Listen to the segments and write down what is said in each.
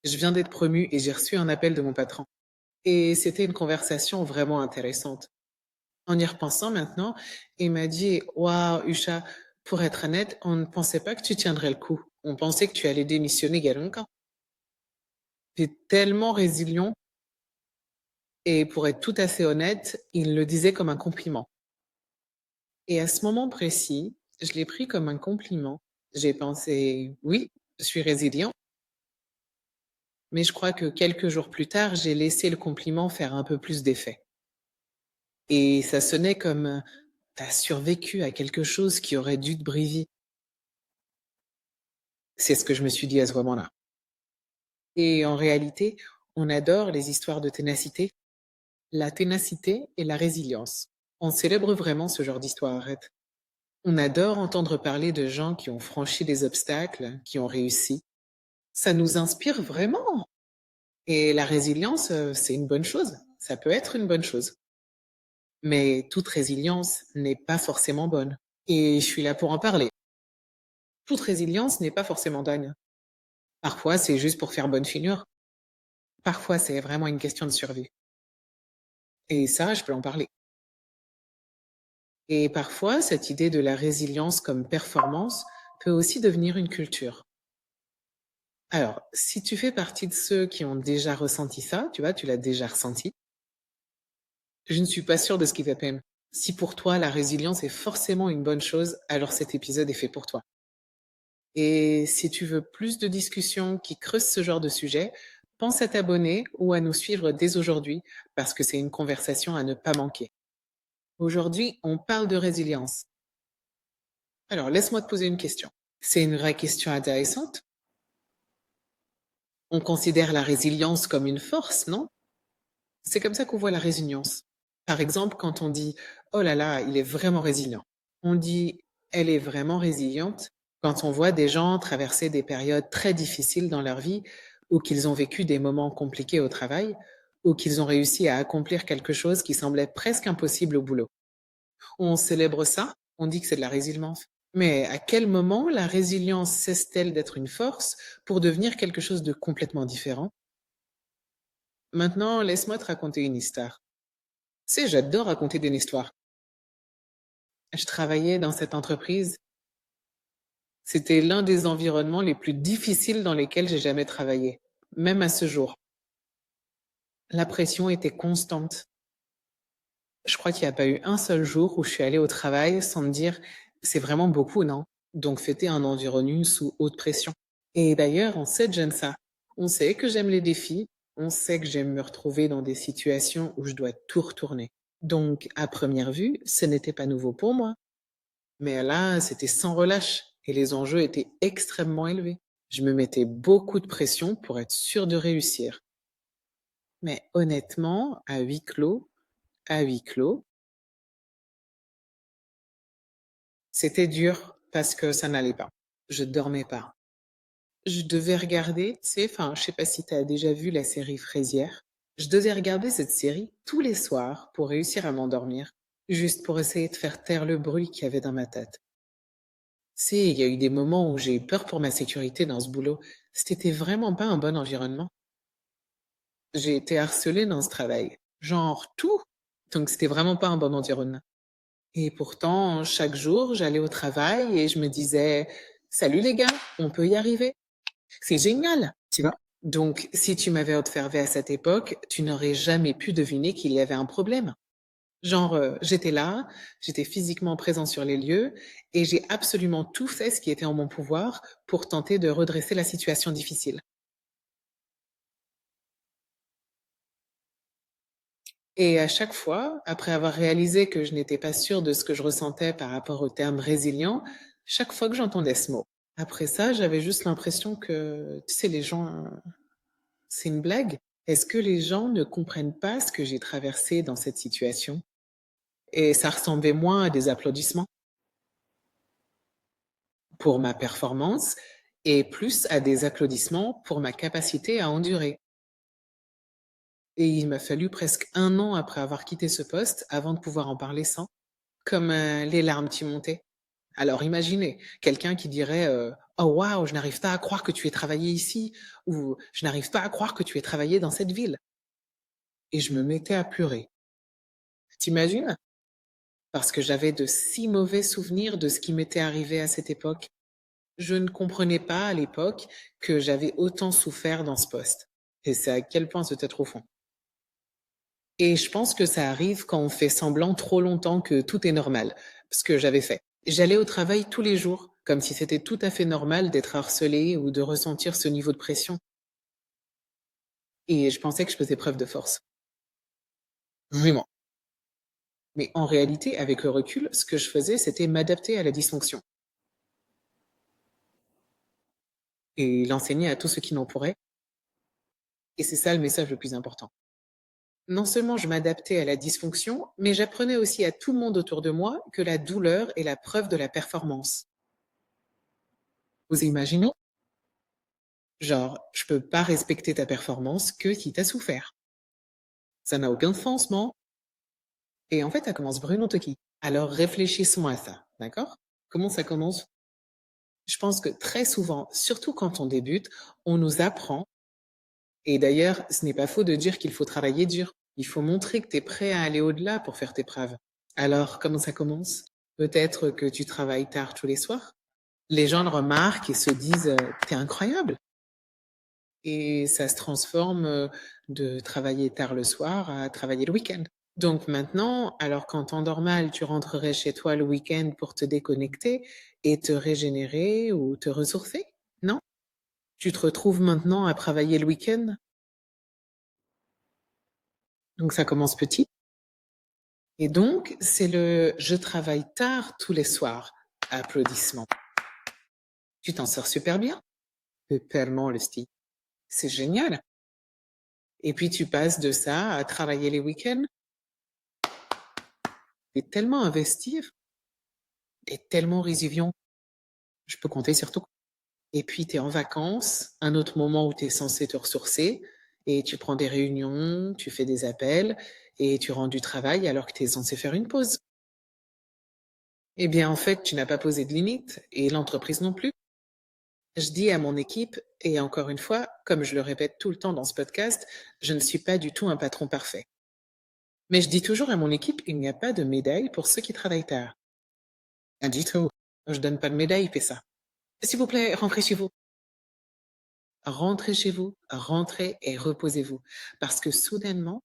Je viens d'être promue et j'ai reçu un appel de mon patron. Et c'était une conversation vraiment intéressante. En y repensant maintenant, il m'a dit, waouh, Usha, pour être honnête, on ne pensait pas que tu tiendrais le coup. On pensait que tu allais démissionner il y a longtemps. Tu es tellement résilient et pour être tout à fait honnête, il le disait comme un compliment. Et à ce moment précis, je l'ai pris comme un compliment. J'ai pensé, oui, je suis résilient, mais je crois que quelques jours plus tard, j'ai laissé le compliment faire un peu plus d'effet. Et ça sonnait comme, tu as survécu à quelque chose qui aurait dû te briser. C'est ce que je me suis dit à ce moment-là. Et en réalité, on adore les histoires de ténacité, la ténacité et la résilience. On célèbre vraiment ce genre d'histoire, arrête. On adore entendre parler de gens qui ont franchi des obstacles, qui ont réussi. Ça nous inspire vraiment. Et la résilience, c'est une bonne chose. Ça peut être une bonne chose. Mais toute résilience n'est pas forcément bonne. Et je suis là pour en parler. Toute résilience n'est pas forcément bonne. Parfois, c'est juste pour faire bonne figure. Parfois, c'est vraiment une question de survie. Et ça, je peux en parler. Et parfois, cette idée de la résilience comme performance peut aussi devenir une culture. Alors, si tu fais partie de ceux qui ont déjà ressenti ça, tu vois, tu l'as déjà ressenti, je ne suis pas sûre de ce qui t'appelle. Si pour toi, la résilience est forcément une bonne chose, alors cet épisode est fait pour toi. Et si tu veux plus de discussions qui creusent ce genre de sujet, pense à t'abonner ou à nous suivre dès aujourd'hui parce que c'est une conversation à ne pas manquer. Aujourd'hui, on parle de résilience. Alors, laisse-moi te poser une question. C'est une vraie question intéressante. On considère la résilience comme une force, non? C'est comme ça qu'on voit la résilience. Par exemple, quand on dit oh là là, il est vraiment résilient. On dit elle est vraiment résiliente quand on voit des gens traverser des périodes très difficiles dans leur vie ou qu'ils ont vécu des moments compliqués au travail ou qu'ils ont réussi à accomplir quelque chose qui semblait presque impossible au boulot. On célèbre ça, on dit que c'est de la résilience. Mais à quel moment la résilience cesse-t-elle d'être une force pour devenir quelque chose de complètement différent? Maintenant, laisse-moi te raconter une histoire. Tu sais, j'adore raconter des histoires. Je travaillais dans cette entreprise. C'était l'un des environnements les plus difficiles dans lesquels j'ai jamais travaillé, même à ce jour. La pression était constante. Je crois qu'il n'y a pas eu un seul jour où je suis allée au travail sans me dire c'est vraiment beaucoup, non? Donc fêter un environnement sous haute pression. Et d'ailleurs, on sait que j'aime ça. On sait que j'aime les défis. On sait que j'aime me retrouver dans des situations où je dois tout retourner. Donc, à première vue, ce n'était pas nouveau pour moi. Mais là, c'était sans relâche et les enjeux étaient extrêmement élevés. Je me mettais beaucoup de pression pour être sûre de réussir. Mais honnêtement, à huis clos, c'était dur parce que ça n'allait pas. Je dormais pas. Je devais regarder, tu sais, enfin, je sais pas si tu as déjà vu la série Fraisière. Je devais regarder cette série tous les soirs pour réussir à m'endormir, juste pour essayer de faire taire le bruit qu'il y avait dans ma tête. C'est, il y a eu des moments où j'ai eu peur pour ma sécurité dans ce boulot. C'était vraiment pas un bon environnement. J'ai été harcelée dans ce travail. Genre tout. Donc c'était vraiment pas un bon environnement. Et pourtant, chaque jour, j'allais au travail et je me disais, salut les gars, on peut y arriver. C'est génial, tu vois. Donc, si tu m'avais observé à cette époque, tu n'aurais jamais pu deviner qu'il y avait un problème. Genre, j'étais là, j'étais physiquement présent sur les lieux et j'ai absolument tout fait ce qui était en mon pouvoir pour tenter de redresser la situation difficile. Et à chaque fois, après avoir réalisé que je n'étais pas sûre de ce que je ressentais par rapport au terme résilient, chaque fois que j'entendais ce mot. Après ça, j'avais juste l'impression que, tu sais, les gens, c'est une blague. Est-ce que les gens ne comprennent pas ce que j'ai traversé dans cette situation? Et ça ressemblait moins à des applaudissements pour ma performance et plus à des applaudissements pour ma capacité à endurer. Et il m'a fallu presque 1 an après avoir quitté ce poste avant de pouvoir en parler sans, comme les larmes qui montaient. Alors imaginez, quelqu'un qui dirait «Oh waouh, je n'arrive pas à croire que tu aies travaillé ici» ou «Je n'arrive pas à croire que tu aies travaillé dans cette ville» et je me mettais à pleurer. T'imagines? Parce que j'avais de si mauvais souvenirs de ce qui m'était arrivé à cette époque. Je ne comprenais pas à l'époque que j'avais autant souffert dans ce poste et c'est à quel point c'était profond et je pense que ça arrive quand on fait semblant trop longtemps que tout est normal, ce que j'avais fait. J'allais au travail tous les jours, comme si c'était tout à fait normal d'être harcelé ou de ressentir ce niveau de pression et je pensais que je faisais preuve de force. Vraiment. Mais en réalité, avec le recul, ce que je faisais, c'était m'adapter à la dysfonction et l'enseigner à tous ceux qui m'entouraient et c'est ça le message le plus important. Non seulement je m'adaptais à la dysfonction, mais j'apprenais aussi à tout le monde autour de moi que la douleur est la preuve de la performance. Vous imaginez? Genre, je peux pas respecter ta performance que si tu as souffert. Ça n'a aucun sens, non? Et en fait, ça commence Bruno Toki. Alors réfléchissons à ça, d'accord? Comment ça commence? Je pense que très souvent, surtout quand on débute, on nous apprend, et d'ailleurs, ce n'est pas faux de dire qu'il faut travailler dur. Il faut montrer que tu es prêt à aller au-delà pour faire tes preuves. Alors, comment ça commence? Peut-être que tu travailles tard tous les soirs? Les gens le remarquent et se disent, «Tu incroyable» et ça se transforme, de travailler tard le soir à travailler le week-end. Donc maintenant, alors qu'en temps normal, tu rentrerais chez toi le week-end pour te déconnecter et te régénérer ou te ressourcer, non? Tu te retrouves maintenant à travailler le week-end, donc ça commence petit et donc c'est le «je travaille tard tous les soirs», applaudissements. Tu t'en sors super bien. Totalement le style. C'est génial et puis tu passes de ça à travailler les week-ends. Tu tellement investi, tu tellement résilient. Je peux compter sur toi et puis tu es en vacances, un autre moment où tu es censé te ressourcer et tu prends des réunions, tu fais des appels et tu rends du travail alors que tu es censé faire une pause. Eh bien, en fait, tu n'as pas posé de limite et l'entreprise non plus. Je dis à mon équipe et encore une fois, comme je le répète tout le temps dans ce podcast, je ne suis pas du tout un patron parfait. Mais je dis toujours à mon équipe, il n'y a pas de médaille pour ceux qui travaillent tard. Ah, du tout. Je donne pas de médaille, fais ça. S'il vous plaît, rentrez chez vous. Rentrez chez vous, rentrez et reposez-vous. Parce que soudainement,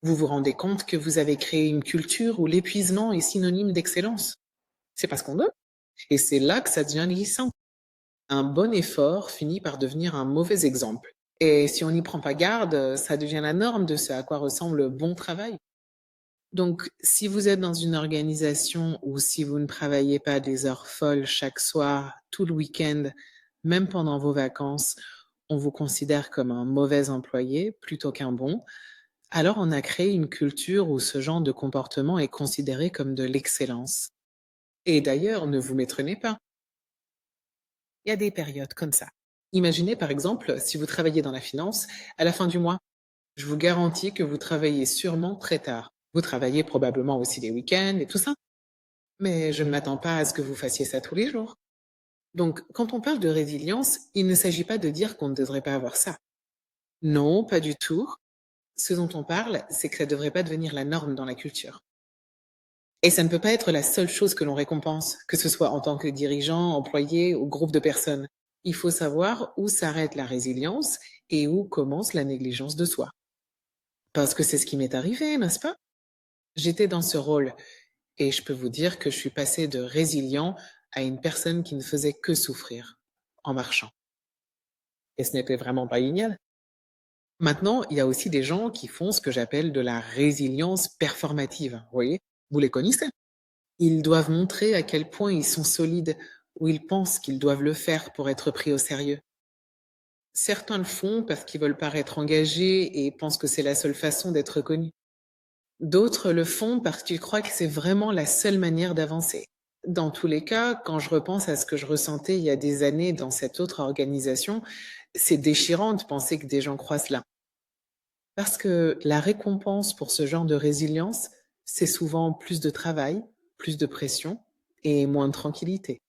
vous vous rendez compte que vous avez créé une culture où l'épuisement est synonyme d'excellence. C'est parce qu'on donne. Et c'est là que ça devient glissant. Un bon effort finit par devenir un mauvais exemple. Et si on n'y prend pas garde, ça devient la norme de ce à quoi ressemble le bon travail. Donc, si vous êtes dans une organisation ou si vous ne travaillez pas des heures folles chaque soir, tout le week-end, même pendant vos vacances, on vous considère comme un mauvais employé plutôt qu'un bon, alors on a créé une culture où ce genre de comportement est considéré comme de l'excellence. Et d'ailleurs, ne vous méprenez pas, il y a des périodes comme ça. Imaginez par exemple, si vous travaillez dans la finance, à la fin du mois, je vous garantis que vous travaillez sûrement très tard. Vous travaillez probablement aussi les week-ends et tout ça. Mais je ne m'attends pas à ce que vous fassiez ça tous les jours. Donc, quand on parle de résilience, il ne s'agit pas de dire qu'on ne devrait pas avoir ça. Non, pas du tout. Ce dont on parle, c'est que ça ne devrait pas devenir la norme dans la culture. Et ça ne peut pas être la seule chose que l'on récompense, que ce soit en tant que dirigeant, employé ou groupe de personnes. Il faut savoir où s'arrête la résilience et où commence la négligence de soi. Parce que c'est ce qui m'est arrivé, n'est-ce pas? J'étais dans ce rôle et je peux vous dire que je suis passée de résilient à une personne qui ne faisait que souffrir en marchant et ce n'était vraiment pas génial. Maintenant, il y a aussi des gens qui font ce que j'appelle de la résilience performative, vous voyez? Vous les connaissez? Ils doivent montrer à quel point ils sont solides ou ils pensent qu'ils doivent le faire pour être pris au sérieux. Certains le font parce qu'ils veulent paraître engagés et pensent que c'est la seule façon d'être reconnus. D'autres le font parce qu'ils croient que c'est vraiment la seule manière d'avancer. Dans tous les cas, quand je repense à ce que je ressentais il y a des années dans cette autre organisation, c'est déchirant de penser que des gens croient cela. Parce que la récompense pour ce genre de résilience, c'est souvent plus de travail, plus de pression et moins de tranquillité.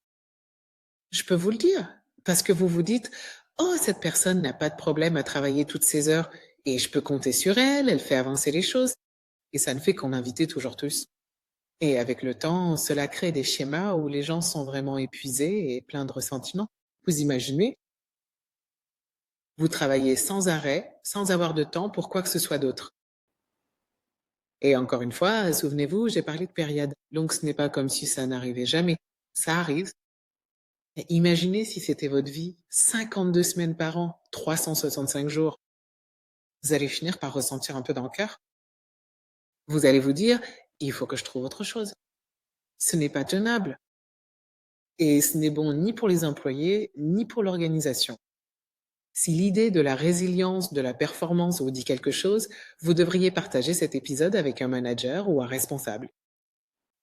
Je peux vous le dire, parce que vous vous dites: «Oh, cette personne n'a pas de problème à travailler toutes ses heures et je peux compter sur elle, elle fait avancer les choses» et ça ne fait qu'en inviter toujours plus. Et avec le temps, cela crée des schémas où les gens sont vraiment épuisés et pleins de ressentiment. Vous imaginez, vous travaillez sans arrêt, sans avoir de temps pour quoi que ce soit d'autre. Et encore une fois, souvenez-vous, j'ai parlé de période. Donc ce n'est pas comme si ça n'arrivait jamais. Ça arrive. Et imaginez si c'était votre vie, 52 semaines par an, 365 jours. Vous allez finir par ressentir un peu dans le cœur. Vous allez vous dire, il faut que je trouve autre chose. Ce n'est pas tenable. Et ce n'est bon ni pour les employés, ni pour l'organisation. Si l'idée de la résilience, de la performance vous dit quelque chose, vous devriez partager cet épisode avec un manager ou un responsable.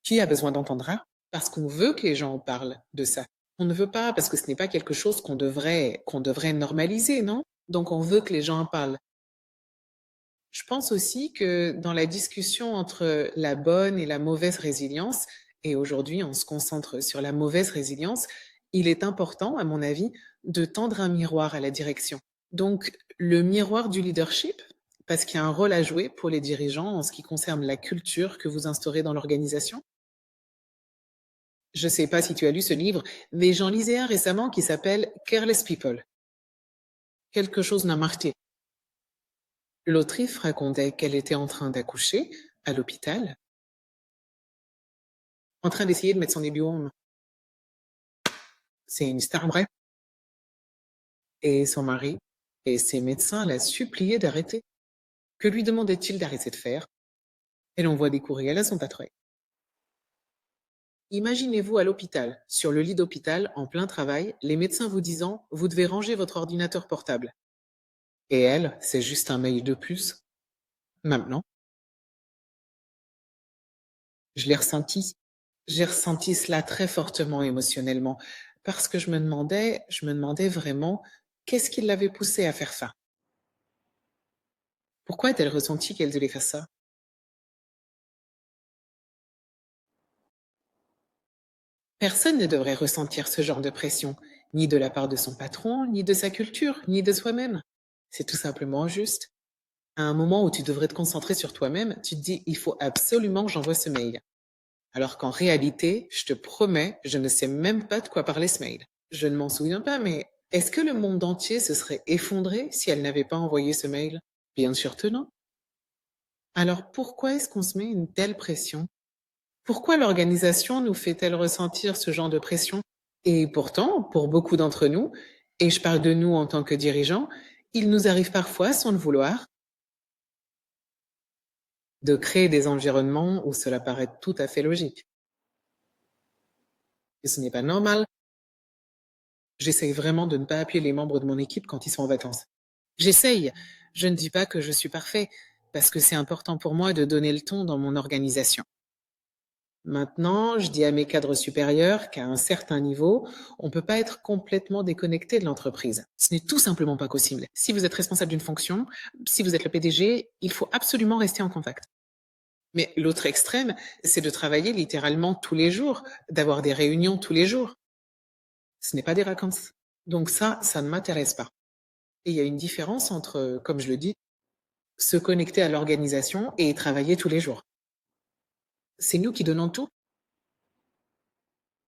Qui a besoin d'entendre ça? Parce qu'on veut que les gens en parlent de ça. On ne veut pas, parce que ce n'est pas quelque chose qu'on devrait normaliser, non? Donc on veut que les gens en parlent. Je pense aussi que dans la discussion entre la bonne et la mauvaise résilience, et aujourd'hui on se concentre sur la mauvaise résilience, il est important, à mon avis, de tendre un miroir à la direction. Donc le miroir du leadership, parce qu'il y a un rôle à jouer pour les dirigeants en ce qui concerne la culture que vous instaurez dans l'organisation. Je ne sais pas si tu as lu ce livre, mais j'en lisais un récemment qui s'appelle Careless People. Quelque chose n'a marqué. L'autrice racontait qu'elle était en train d'accoucher à l'hôpital, en train d'essayer de mettre son ébion. C'est une star vraie. Et son mari et ses médecins la suppliaient d'arrêter. Que lui demandait-il d'arrêter de faire? Elle envoie des courriels à son patron. Imaginez-vous à l'hôpital, sur le lit d'hôpital, en plein travail, les médecins vous disant: vous devez ranger votre ordinateur portable. Et elle, c'est juste un mail de plus. Maintenant, je l'ai ressenti. J'ai ressenti cela très fortement émotionnellement, parce que je me demandais vraiment qu'est-ce qui l'avait poussée à faire ça? Pourquoi a-t-elle ressenti qu'elle devait faire ça? Personne ne devrait ressentir ce genre de pression, ni de la part de son patron, ni de sa culture, ni de soi-même. C'est tout simplement juste. À un moment où tu devrais te concentrer sur toi-même, tu te dis, il faut absolument que j'envoie ce mail. Alors qu'en réalité, je te promets, je ne sais même pas de quoi parler ce mail. Je ne m'en souviens pas, mais est-ce que le monde entier se serait effondré si elle n'avait pas envoyé ce mail? Bien sûr que non. Alors pourquoi est-ce qu'on se met une telle pression? Pourquoi l'organisation nous fait-elle ressentir ce genre de pression? Et pourtant, pour beaucoup d'entre nous, et je parle de nous en tant que dirigeants, il nous arrive parfois, sans le vouloir, de créer des environnements où cela paraît tout à fait logique. Et ce n'est pas normal. J'essaye vraiment de ne pas appeler les membres de mon équipe quand ils sont en vacances. J'essaye. Je ne dis pas que je suis parfait, parce que c'est important pour moi de donner le ton dans mon organisation. Maintenant, je dis à mes cadres supérieurs qu'à un certain niveau, on ne peut pas être complètement déconnecté de l'entreprise. Ce n'est tout simplement pas possible. Si vous êtes responsable d'une fonction, si vous êtes le PDG, il faut absolument rester en contact. Mais l'autre extrême, c'est de travailler littéralement tous les jours, d'avoir des réunions tous les jours. Ce n'est pas des vacances. Donc ça ne m'intéresse pas. Et il y a une différence entre, comme je le dis, se connecter à l'organisation et travailler tous les jours. C'est nous qui donnons tout.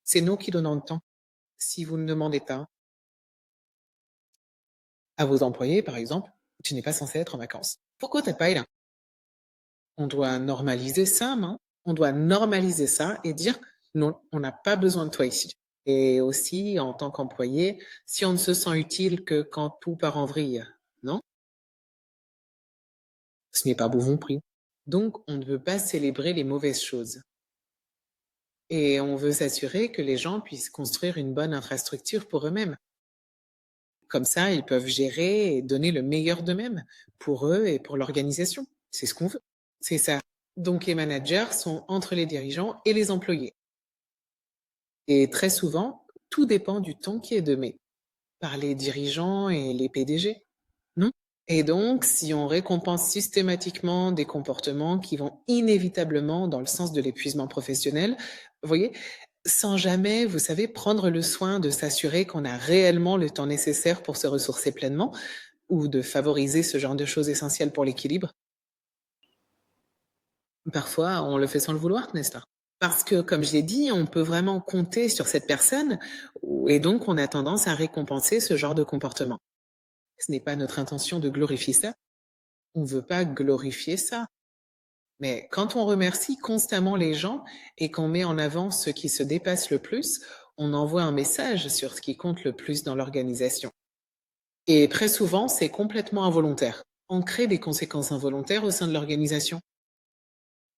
C'est nous qui donnons le temps. Si vous ne demandez pas à vos employés, par exemple, tu n'es pas censé être en vacances. Pourquoi t'es pas là? On doit normaliser ça, non? On doit normaliser ça et dire non, on n'a pas besoin de toi ici. Et aussi, en tant qu'employé, si on ne se sent utile que quand tout part en vrille, non? Ce n'est pas bon non plus. Donc, on ne veut pas célébrer les mauvaises choses. Et on veut s'assurer que les gens puissent construire une bonne infrastructure pour eux-mêmes. Comme ça, ils peuvent gérer et donner le meilleur d'eux-mêmes pour eux et pour l'organisation. C'est ce qu'on veut. C'est ça. Donc les managers sont entre les dirigeants et les employés. Et très souvent, tout dépend du ton qui est donné par les dirigeants et les PDG, non? Et donc, si on récompense systématiquement des comportements qui vont inévitablement dans le sens de l'épuisement professionnel, vous voyez, sans jamais, vous savez, prendre le soin de s'assurer qu'on a réellement le temps nécessaire pour se ressourcer pleinement ou de favoriser ce genre de choses essentielles pour l'équilibre. Parfois, on le fait sans le vouloir, n'est-ce pas? Parce que, comme je l'ai dit, on peut vraiment compter sur cette personne et donc on a tendance à récompenser ce genre de comportement. Ce n'est pas notre intention de glorifier ça. On ne veut pas glorifier ça. Mais quand on remercie constamment les gens et qu'on met en avant ceux qui se dépassent le plus, on envoie un message sur ce qui compte le plus dans l'organisation. Et très souvent, c'est complètement involontaire. On crée des conséquences involontaires au sein de l'organisation.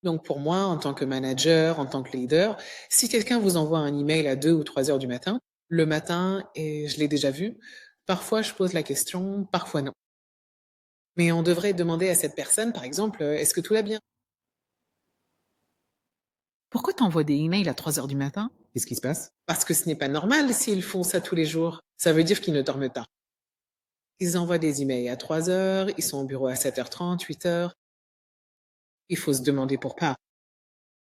Donc pour moi, en tant que manager, en tant que leader, si quelqu'un vous envoie un email à 2 ou 3 heures du matin, le matin, et je l'ai déjà vu, parfois je pose la question, parfois non. Mais on devrait demander à cette personne, par exemple, est-ce que tout va bien? Pourquoi t'envoies des emails à 3 heures du matin? Qu'est-ce qui se passe? Parce que ce n'est pas normal s'ils font ça tous les jours. Ça veut dire qu'ils ne dorment pas. Ils envoient des emails à 3 heures, ils sont au bureau à 7h30, 8 heures. Il faut se demander pourquoi.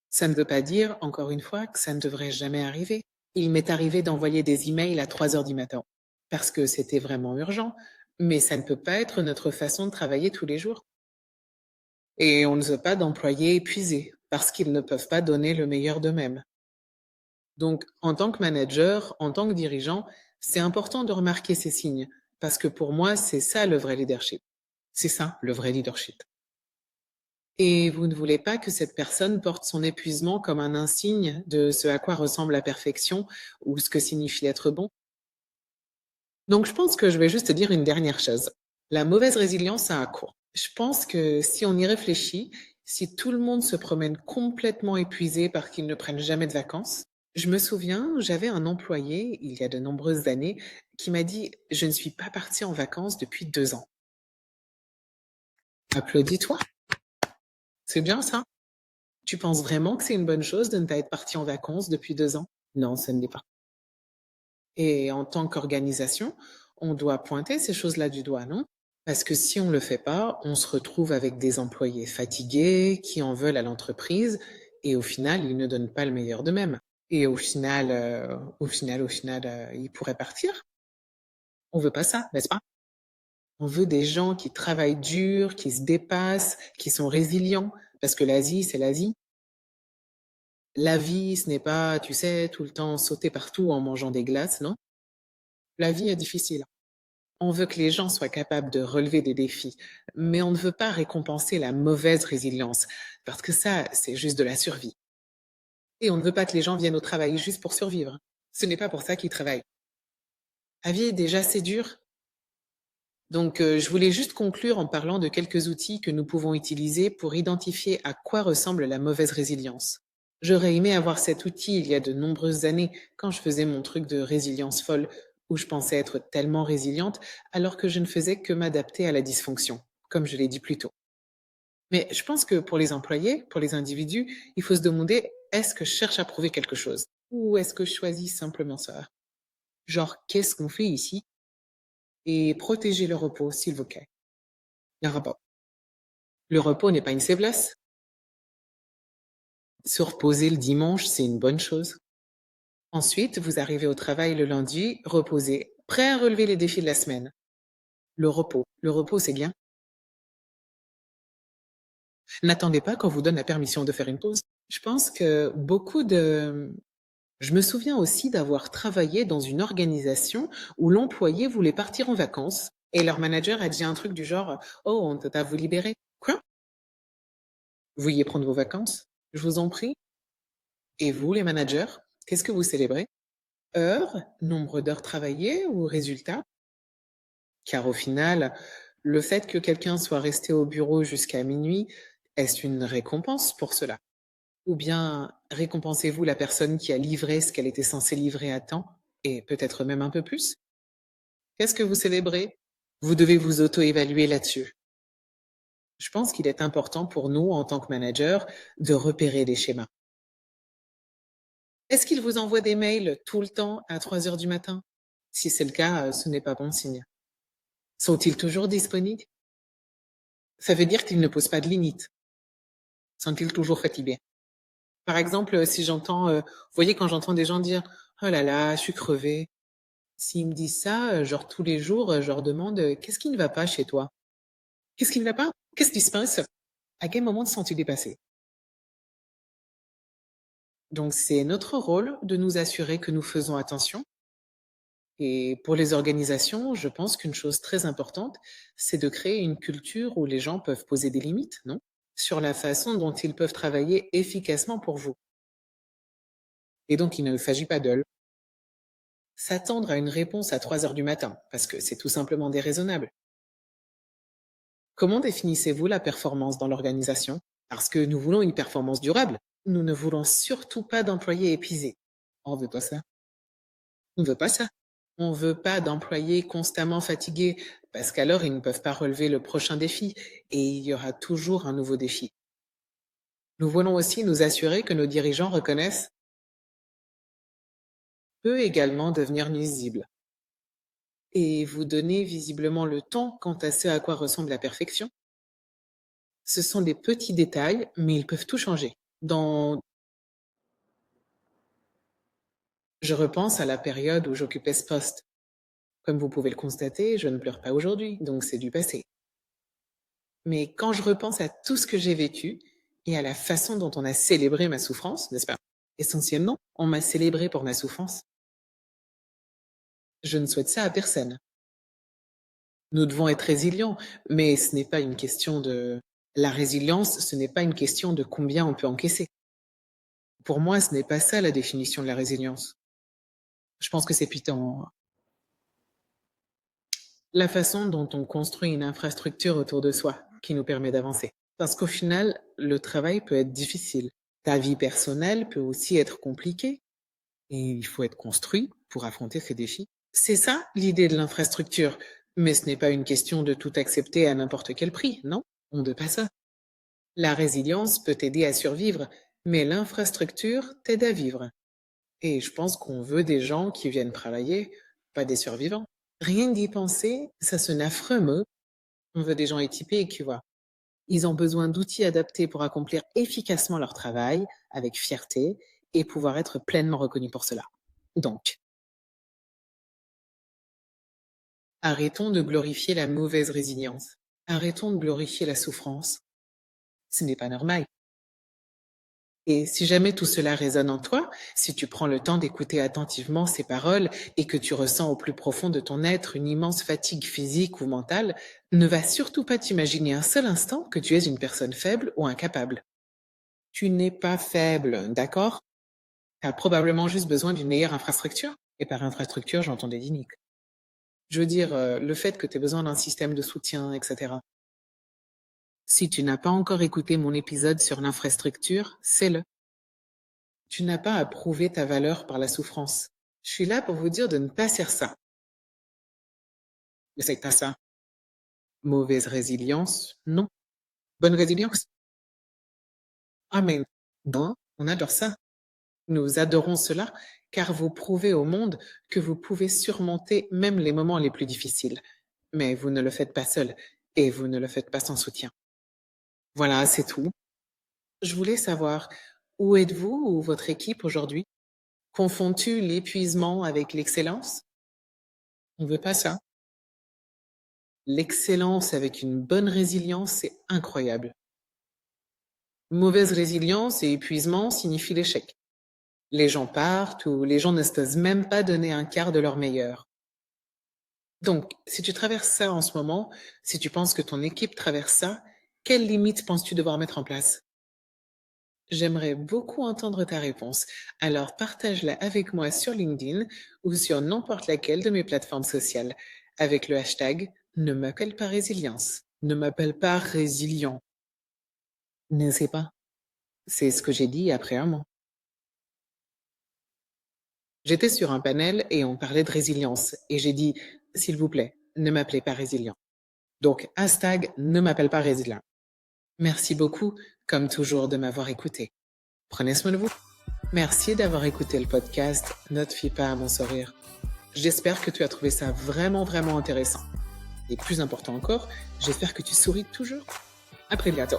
Ça ne veut pas dire, encore une fois, que ça ne devrait jamais arriver. Il m'est arrivé d'envoyer des emails à 3 heures du matin parce que c'était vraiment urgent, mais ça ne peut pas être notre façon de travailler tous les jours. Et on ne veut pas d'employés épuisés parce qu'ils ne peuvent pas donner le meilleur d'eux-mêmes. Donc, en tant que manager, en tant que dirigeant, c'est important de remarquer ces signes parce que pour moi, c'est ça le vrai leadership. C'est ça le vrai leadership. Et vous ne voulez pas que cette personne porte son épuisement comme un insigne de ce à quoi ressemble la perfection ou ce que signifie être bon. Donc je pense que je vais juste te dire une dernière chose. La mauvaise résilience a un coût. Je pense que si on y réfléchit, si tout le monde se promène complètement épuisé parce qu'ils ne prennent jamais de vacances, je me souviens, j'avais un employé, il y a de nombreuses années, qui m'a dit, je ne suis pas parti en vacances depuis 2 ans. Applaudis-toi. C'est bien ça. Tu penses vraiment que c'est une bonne chose de ne pas être parti en vacances depuis 2 ans? Non, ce ne l'est pas. Et en tant qu'organisation, on doit pointer ces choses-là du doigt, non? Parce que si on ne le fait pas, on se retrouve avec des employés fatigués qui en veulent à l'entreprise et au final, ils ne donnent pas le meilleur d'eux-mêmes. Et au final, ils pourraient partir. On veut pas ça, n'est-ce pas? On veut des gens qui travaillent dur, qui se dépassent, qui sont résilients, parce que l'Asie, c'est l'Asie. La vie, ce n'est pas, tu sais, tout le temps sauter partout en mangeant des glaces, non? La vie est difficile. On veut que les gens soient capables de relever des défis, mais on ne veut pas récompenser la mauvaise résilience, parce que ça, c'est juste de la survie. Et on ne veut pas que les gens viennent au travail juste pour survivre. Ce n'est pas pour ça qu'ils travaillent. La vie, déjà, c'est dur. Donc, je voulais juste conclure en parlant de quelques outils que nous pouvons utiliser pour identifier à quoi ressemble la mauvaise résilience. J'aurais aimé avoir cet outil il y a de nombreuses années, quand je faisais mon truc de résilience folle, où je pensais être tellement résiliente, alors que je ne faisais que m'adapter à la dysfonction, comme je l'ai dit plus tôt. Mais je pense que pour les employés, pour les individus, il faut se demander, est-ce que je cherche à prouver quelque chose? Ou est-ce que je choisis simplement ça? Genre, qu'est-ce qu'on fait ici? Et protéger le repos, s'il vous plaît. Le repos. Le repos n'est pas une faiblesse. Se reposer le dimanche, c'est une bonne chose. Ensuite, vous arrivez au travail le lundi, reposé, prêt à relever les défis de la semaine. Le repos. Le repos, c'est bien. N'attendez pas qu'on vous donne la permission de faire une pause. Je pense que je me souviens aussi d'avoir travaillé dans une organisation où l'employé voulait partir en vacances et leur manager a dit un truc du genre, oh, on ne peut pas vous libérer. Quoi? Vous vouliez prendre vos vacances? Je vous en prie. Et vous, les managers, qu'est-ce que vous célébrez? Heures, nombre d'heures travaillées ou résultats? Car au final, le fait que quelqu'un soit resté au bureau jusqu'à minuit, est-ce une récompense pour cela? Ou bien récompensez-vous la personne qui a livré ce qu'elle était censée livrer à temps et peut-être même un peu plus? Qu'est-ce que vous célébrez? Vous devez vous auto-évaluer là-dessus. Je pense qu'il est important pour nous, en tant que manager, de repérer des schémas. Est-ce qu'ils vous envoient des mails tout le temps à 3 heures du matin? Si c'est le cas, ce n'est pas bon signe. Sont-ils toujours disponibles? Ça veut dire qu'ils ne posent pas de limites. Sont-ils toujours fatigués? Par exemple, si j'entends, vous voyez quand j'entends des gens dire: «Oh là là, je suis crevé». S'ils me disent ça, genre tous les jours, je leur demande: «Qu'est-ce qui ne va pas chez toi? Qu'est-ce qui ne va pas? Qu'est-ce qui se passe? À quel moment te sens-tu dépassé?» Donc c'est notre rôle de nous assurer que nous faisons attention et pour les organisations, je pense qu'une chose très importante, c'est de créer une culture où les gens peuvent poser des limites, non? Sur la façon dont ils peuvent travailler efficacement pour vous. Et donc il ne s'agit pas de s'attendre à une réponse à 3 heures du matin, parce que c'est tout simplement déraisonnable. Comment définissez-vous la performance dans l'organisation? Parce que nous voulons une performance durable. Nous ne voulons surtout pas d'employés épuisés. On veut pas ça. On veut pas ça. On veut pas d'employés constamment fatigués, parce qu'alors ils ne peuvent pas relever le prochain défi et il y aura toujours un nouveau défi. Nous voulons aussi nous assurer que nos dirigeants reconnaissent peut également devenir nuisible et vous donner visiblement le temps quant à ce à quoi ressemble la perfection. Ce sont des petits détails, mais ils peuvent tout changer. Dans Je repense à la période où j'occupais ce poste. Comme vous pouvez le constater, je ne pleure pas aujourd'hui, donc c'est du passé. Mais quand je repense à tout ce que j'ai vécu et à la façon dont on a célébré ma souffrance, n'est-ce pas? Essentiellement, on m'a célébré pour ma souffrance. Je ne souhaite ça à personne. Nous devons être résilients, mais ce n'est pas une question de la résilience, ce n'est pas une question de combien on peut encaisser. Pour moi, ce n'est pas ça la définition de la résilience. Je pense que c'est plutôt la façon dont on construit une infrastructure autour de soi qui nous permet d'avancer. Parce qu'au final, le travail peut être difficile. Ta vie personnelle peut aussi être compliquée et il faut être construit pour affronter ces défis. C'est ça l'idée de l'infrastructure. Mais ce n'est pas une question de tout accepter à n'importe quel prix, non? On ne veut pas ça. La résilience peut t'aider à survivre, mais l'infrastructure t'aide à vivre. Et je pense qu'on veut des gens qui viennent travailler, pas des survivants. Rien que d'y penser, ça sonne affreux, mais on veut des gens équipés, tu vois. Ils ont besoin d'outils adaptés pour accomplir efficacement leur travail, avec fierté, et pouvoir être pleinement reconnus pour cela. Donc, arrêtons de glorifier la mauvaise résilience. Arrêtons de glorifier la souffrance. Ce n'est pas normal. Et si jamais tout cela résonne en toi, si tu prends le temps d'écouter attentivement ces paroles et que tu ressens au plus profond de ton être une immense fatigue physique ou mentale, ne va surtout pas t'imaginer un seul instant que tu es une personne faible ou incapable. Tu n'es pas faible, d'accord? Tu as probablement juste besoin d'une meilleure infrastructure. Et par infrastructure, j'entends des dynamiques. Je veux dire, le fait que tu aies besoin d'un système de soutien, etc. Si tu n'as pas encore écouté mon épisode sur l'infrastructure, c'est-le. Tu n'as pas à prouver ta valeur par la souffrance. Je suis là pour vous dire de ne pas faire ça. Mais c'est pas ça. Mauvaise résilience, non. Bonne résilience, amen. Bon, on adore ça. Nous adorons cela car vous prouvez au monde que vous pouvez surmonter même les moments les plus difficiles. Mais vous ne le faites pas seul et vous ne le faites pas sans soutien. Voilà, c'est tout. Je voulais savoir, où êtes-vous ou votre équipe aujourd'hui? Confonds-tu l'épuisement avec l'excellence? On veut pas ça. L'excellence avec une bonne résilience, c'est incroyable. Mauvaise résilience et épuisement signifient l'échec. Les gens partent ou les gens ne s'osent même pas donner un quart de leur meilleur. Donc, si tu traverses ça en ce moment, si tu penses que ton équipe traverse ça, quelles limites penses-tu devoir mettre en place? J'aimerais beaucoup entendre ta réponse. Alors partage-la avec moi sur LinkedIn ou sur n'importe laquelle de mes plateformes sociales avec le hashtag ne m'appelle pas résilience. Ne m'appelle pas résilient. Ne sais pas. C'est ce que j'ai dit après un mois. J'étais sur un panel et on parlait de résilience et j'ai dit s'il vous plaît, ne m'appelez pas résilient. Donc hashtag ne m'appelle pas résilient. Merci beaucoup, comme toujours, de m'avoir écouté. Prenez soin de vous. Merci d'avoir écouté le podcast Ne te fie pas à mon sourire. J'espère que tu as trouvé ça vraiment, vraiment intéressant. Et plus important encore, j'espère que tu souris toujours. À très bientôt.